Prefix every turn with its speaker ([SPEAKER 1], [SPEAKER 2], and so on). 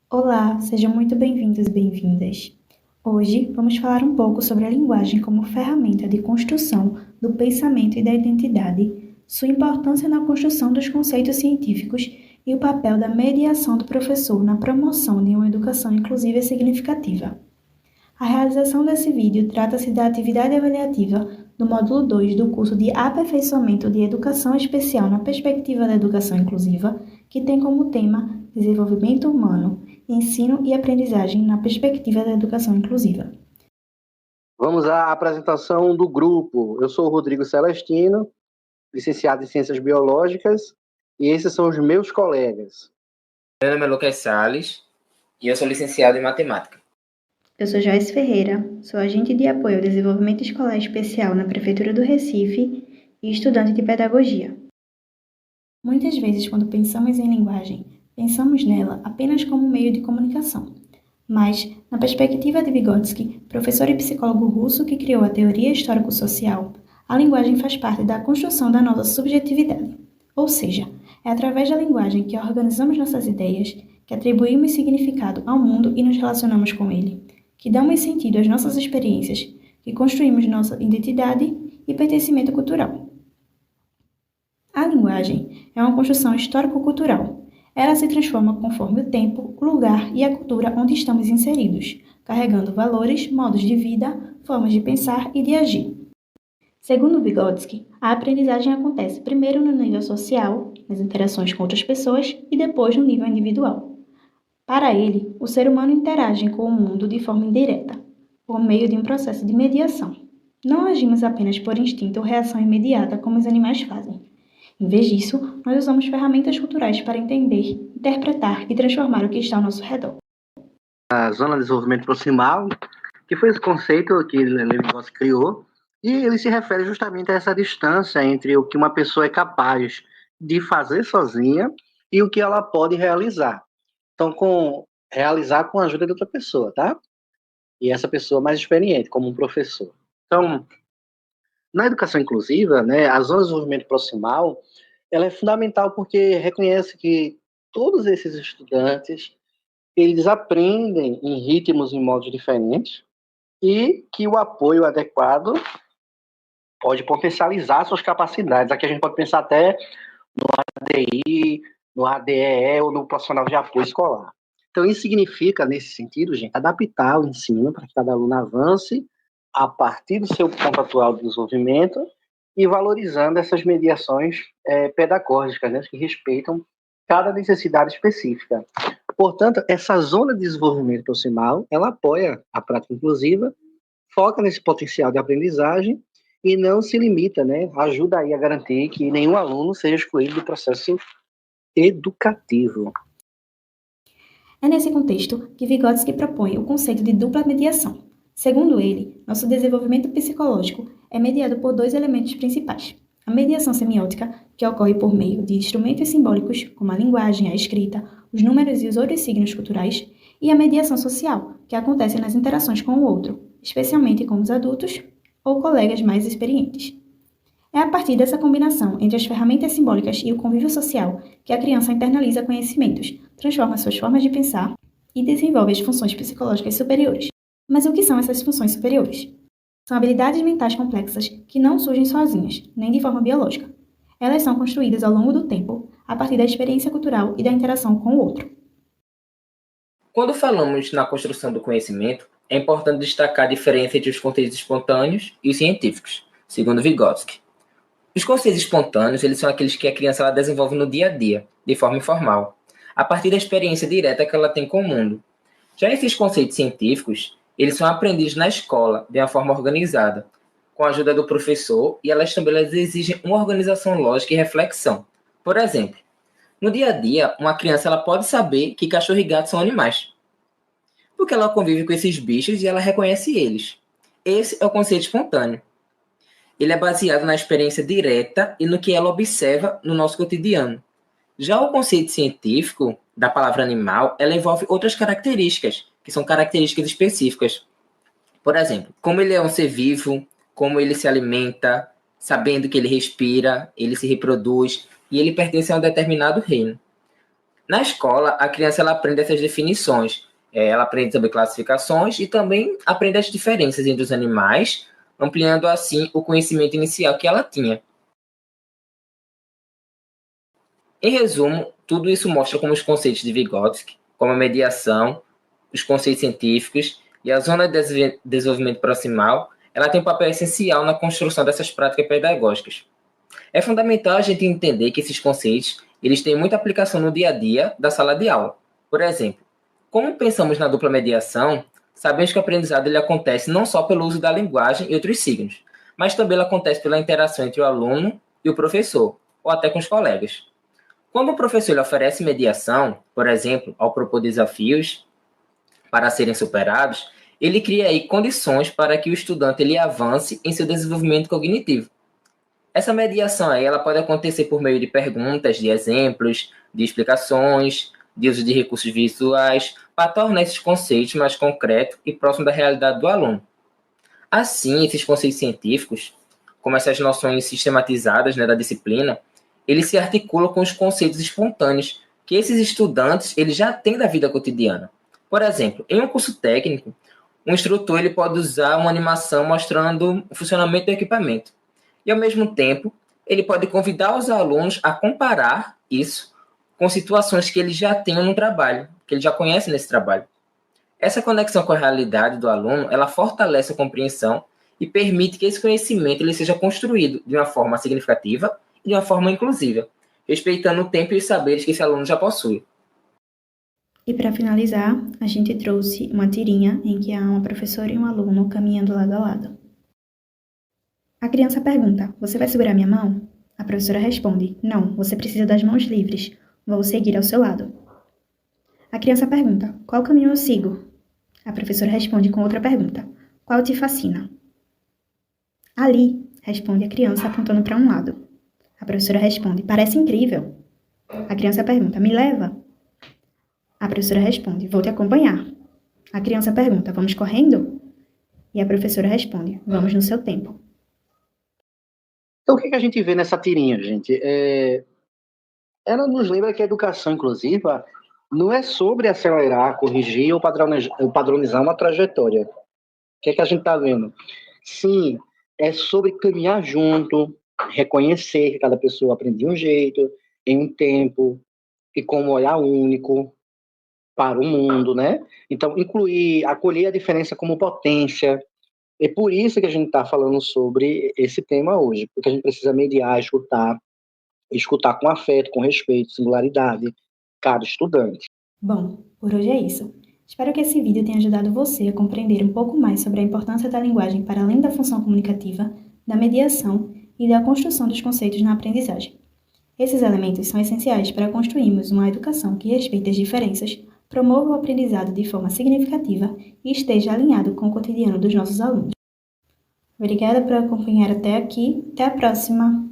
[SPEAKER 1] Olá, sejam muito bem-vindos e bem-vindas. Hoje vamos falar um pouco sobre a linguagem como ferramenta de construção do pensamento e da identidade, sua importância na construção dos conceitos científicos e o papel da mediação do professor na promoção de uma educação inclusiva e significativa. A realização desse vídeo trata-se da atividade avaliativa do módulo 2 do curso de Aperfeiçoamento de Educação Especial na Perspectiva da Educação Inclusiva, que tem como tema Desenvolvimento Humano, Ensino e Aprendizagem na Perspectiva da Educação Inclusiva.
[SPEAKER 2] Vamos à apresentação do grupo. Eu sou o Rodrigo Celestino, licenciado em Ciências Biológicas, e esses são os meus colegas.
[SPEAKER 3] Meu nome é Lucas Salles e eu sou licenciado em Matemática.
[SPEAKER 1] Eu sou Joyce Ferreira, sou agente de apoio ao desenvolvimento escolar especial na Prefeitura do Recife e estudante de Pedagogia. Muitas vezes, quando pensamos em linguagem, pensamos nela apenas como meio de comunicação. Mas, na perspectiva de Vygotsky, professor e psicólogo russo que criou a teoria histórico-social, a linguagem faz parte da construção da nossa subjetividade. Ou seja, é através da linguagem que organizamos nossas ideias, que atribuímos significado ao mundo e nos relacionamos com ele, que damos sentido às nossas experiências, que construímos nossa identidade e pertencimento cultural. A linguagem é uma construção histórico-cultural. Ela se transforma conforme o tempo, o lugar e a cultura onde estamos inseridos, carregando valores, modos de vida, formas de pensar e de agir. Segundo Vygotsky, a aprendizagem acontece primeiro no nível social, nas interações com outras pessoas, e depois no nível individual. Para ele, o ser humano interage com o mundo de forma indireta, por meio de um processo de mediação. Não agimos apenas por instinto ou reação imediata como os animais fazem. Em vez disso, nós usamos ferramentas culturais para entender, interpretar e transformar o que está ao nosso redor.
[SPEAKER 2] A zona de desenvolvimento proximal, que foi esse conceito que Levi-Strauss criou, e ele se refere justamente a essa distância entre o que uma pessoa é capaz de fazer sozinha e o que ela pode realizar. Então, realizar com a ajuda de outra pessoa, tá? E essa pessoa mais experiente, como um professor. Então, na educação inclusiva, né, a zona de desenvolvimento proximal, ela é fundamental porque reconhece que todos esses estudantes, eles aprendem em ritmos e modos diferentes e que o apoio adequado pode potencializar suas capacidades. Aqui a gente pode pensar até no ADI, no ADEE ou no profissional de apoio escolar. Então, isso significa, nesse sentido, gente, adaptar o ensino para que cada aluno avance a partir do seu ponto atual de desenvolvimento e valorizando essas mediações pedagógicas, né, que respeitam cada necessidade específica. Portanto, essa zona de desenvolvimento proximal, ela apoia a prática inclusiva, foca nesse potencial de aprendizagem e não se limita, né, ajuda aí a garantir que nenhum aluno seja excluído do processo educativo.
[SPEAKER 1] É nesse contexto que Vygotsky propõe o conceito de dupla mediação. Segundo ele, nosso desenvolvimento psicológico é mediado por dois elementos principais: a mediação semiótica, que ocorre por meio de instrumentos simbólicos, como a linguagem, a escrita, os números e os outros signos culturais, e a mediação social, que acontece nas interações com o outro, especialmente com os adultos ou colegas mais experientes. É a partir dessa combinação entre as ferramentas simbólicas e o convívio social que a criança internaliza conhecimentos, transforma suas formas de pensar e desenvolve as funções psicológicas superiores. Mas o que são essas funções superiores? São habilidades mentais complexas que não surgem sozinhas, nem de forma biológica. Elas são construídas ao longo do tempo, a partir da experiência cultural e da interação com o outro.
[SPEAKER 3] Quando falamos na construção do conhecimento, é importante destacar a diferença entre os conceitos espontâneos e os científicos, segundo Vygotsky. Os conceitos espontâneos, eles são aqueles que a criança ela desenvolve no dia a dia, de forma informal, a partir da experiência direta que ela tem com o mundo. Já esses conceitos científicos, eles são aprendidos na escola, de uma forma organizada, com a ajuda do professor, e elas também exigem uma organização lógica e reflexão. Por exemplo, no dia a dia, uma criança ela pode saber que cachorro e gato são animais, porque ela convive com esses bichos e ela reconhece eles. Esse é o conceito espontâneo. Ele é baseado na experiência direta e no que ela observa no nosso cotidiano. Já o conceito científico da palavra animal, ela envolve outras características, que são características específicas. Por exemplo, como ele é um ser vivo, como ele se alimenta, sabendo que ele respira, ele se reproduz e ele pertence a um determinado reino. Na escola, a criança ela aprende essas definições, ela aprende sobre classificações e também aprende as diferenças entre os animais, ampliando assim o conhecimento inicial que ela tinha. Em resumo, tudo isso mostra como os conceitos de Vygotsky, como a mediação, os conceitos científicos e a zona de desenvolvimento proximal, ela tem um papel essencial na construção dessas práticas pedagógicas. É fundamental a gente entender que esses conceitos eles têm muita aplicação no dia a dia da sala de aula. Por exemplo, como pensamos na dupla mediação, sabemos que o aprendizado ele acontece não só pelo uso da linguagem e outros signos, mas também ele acontece pela interação entre o aluno e o professor, ou até com os colegas. Quando o professor ele oferece mediação, por exemplo, ao propor desafios para serem superados, ele cria aí condições para que o estudante ele avance em seu desenvolvimento cognitivo. Essa mediação aí, ela pode acontecer por meio de perguntas, de exemplos, de explicações, de uso de recursos visuais, para tornar esses conceitos mais concretos e próximos da realidade do aluno. Assim, esses conceitos científicos, como essas noções sistematizadas, né, da disciplina, eles se articulam com os conceitos espontâneos que esses estudantes eles já têm da vida cotidiana. Por exemplo, em um curso técnico, um instrutor ele pode usar uma animação mostrando o funcionamento do equipamento. E, ao mesmo tempo, ele pode convidar os alunos a comparar isso com situações que eles já tenham no trabalho, que eles já conhecem nesse trabalho. Essa conexão com a realidade do aluno, ela fortalece a compreensão e permite que esse conhecimento ele seja construído de uma forma significativa e de uma forma inclusiva, respeitando o tempo e os saberes que esse aluno já possui.
[SPEAKER 1] E para finalizar, a gente trouxe uma tirinha em que há uma professora e um aluno caminhando lado a lado. A criança pergunta: "Você vai segurar minha mão?" A professora responde: "Não, você precisa das mãos livres. Vou seguir ao seu lado." A criança pergunta: "Qual caminho eu sigo?" A professora responde com outra pergunta: "Qual te fascina?" "Ali", responde a criança apontando para um lado. A professora responde: "Parece incrível." A criança pergunta: "Me leva?" A professora responde: "Vou te acompanhar." A criança pergunta: "Vamos correndo?" E a professora responde: "Vamos no seu tempo."
[SPEAKER 2] Então, o que a gente vê nessa tirinha, gente? Ela nos lembra que a educação inclusiva não é sobre acelerar, corrigir ou padronizar uma trajetória. O que é que a gente está vendo? Sim, é sobre caminhar junto, reconhecer que cada pessoa aprende de um jeito, em um tempo, e com um olhar único para o mundo, né? Então, acolher a diferença como potência. É por isso que a gente está falando sobre esse tema hoje, porque a gente precisa mediar, escutar com afeto, com respeito, singularidade, cada estudante.
[SPEAKER 1] Bom, por hoje é isso. Espero que esse vídeo tenha ajudado você a compreender um pouco mais sobre a importância da linguagem para além da função comunicativa, da mediação e da construção dos conceitos na aprendizagem. Esses elementos são essenciais para construirmos uma educação que respeite as diferenças, promova o aprendizado de forma significativa e esteja alinhado com o cotidiano dos nossos alunos. Obrigada por acompanhar até aqui. Até a próxima!